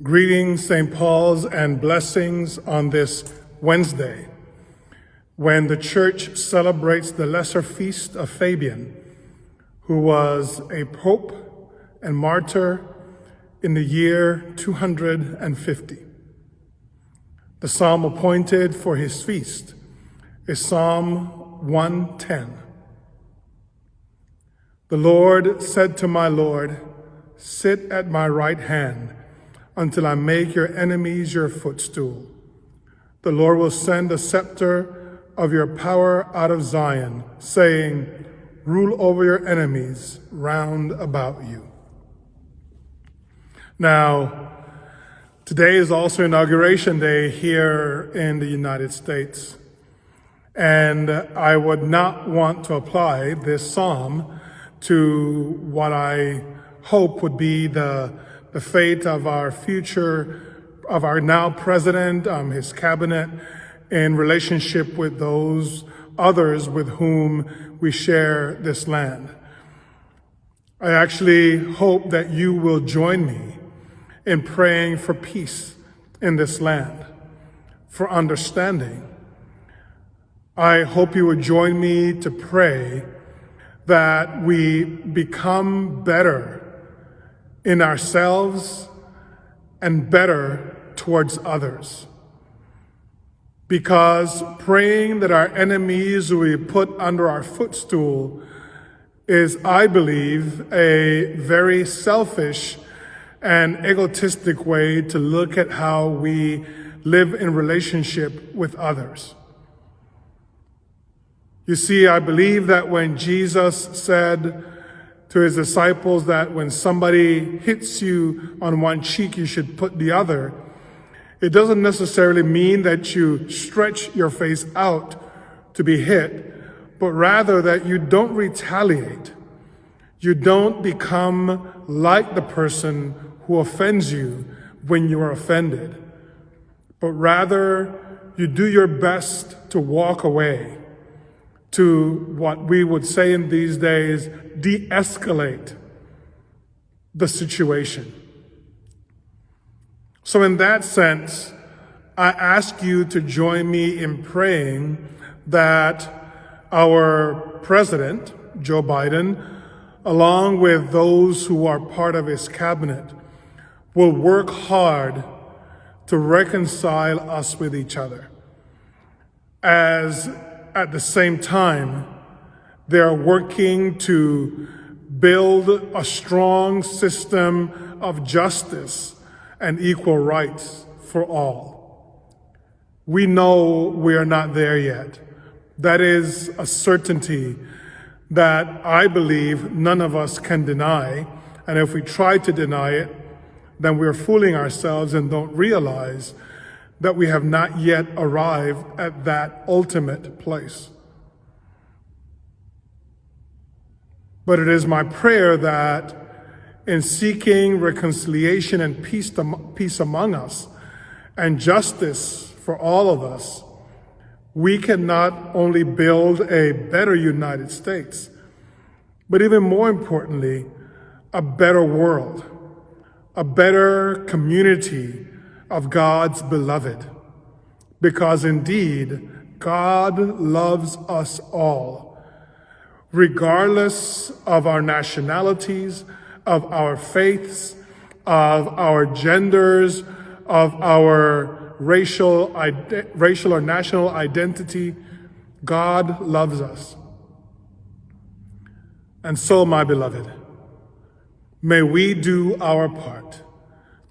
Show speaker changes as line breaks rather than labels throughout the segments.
Greetings, St. Paul's, and blessings on this Wednesday, when the Church celebrates the lesser feast of Fabian, who was a pope and martyr in the year 250. The psalm appointed for his feast is Psalm 110. The Lord said to my Lord, "Sit at my right hand until I make your enemies your footstool. The Lord will send a scepter of your power out of Zion, saying, rule over your enemies round about you." Now, today is also Inauguration Day here in the United States. And I would not want to apply this psalm to what I hope would be the fate of our now president, his cabinet, in relationship with those others with whom we share this land. I actually hope that you will join me in praying for peace in this land, for understanding. I hope you would join me to pray that we become better in ourselves and better towards others. Because praying that our enemies will be put under our footstool is, I believe, a very selfish and egotistic way to look at how we live in relationship with others. You see, I believe that when Jesus said to his disciples that when somebody hits you on one cheek, you should put the other, it doesn't necessarily mean that you stretch your face out to be hit, but rather that you don't retaliate. You don't become like the person who offends you when you are offended, but rather you do your best to walk away, to what we would say in these days, de-escalate the situation. So in that sense, I ask you to join me in praying that our president, Joe Biden, along with those who are part of his cabinet, will work hard to reconcile us with each other, as at the same time they are working to build a strong system of justice and equal rights for all. We know we are not there yet. That is a certainty that I believe none of us can deny. And if we try to deny it, then we're fooling ourselves and don't realize that we have not yet arrived at that ultimate place. But it is my prayer that in seeking reconciliation and peace among us and justice for all of us, we can not only build a better United States, but even more importantly, a better world, a better community of God's beloved. Because indeed, God loves us all, regardless of our nationalities, of our faiths, of our genders, of our racial or national identity. God loves us. And so, my beloved, may we do our part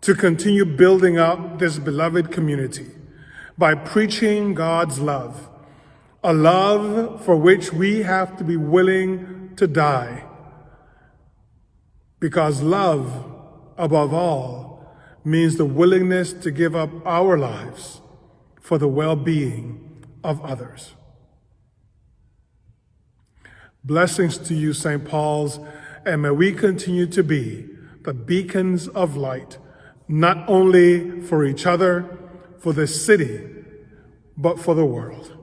to continue building up this beloved community by preaching God's love, a love for which we have to be willing to die. Because love, above all, means the willingness to give up our lives for the well-being of others. Blessings to you, St. Paul's, and may we continue to be the beacons of light, not only for each other, for this city, but for the world.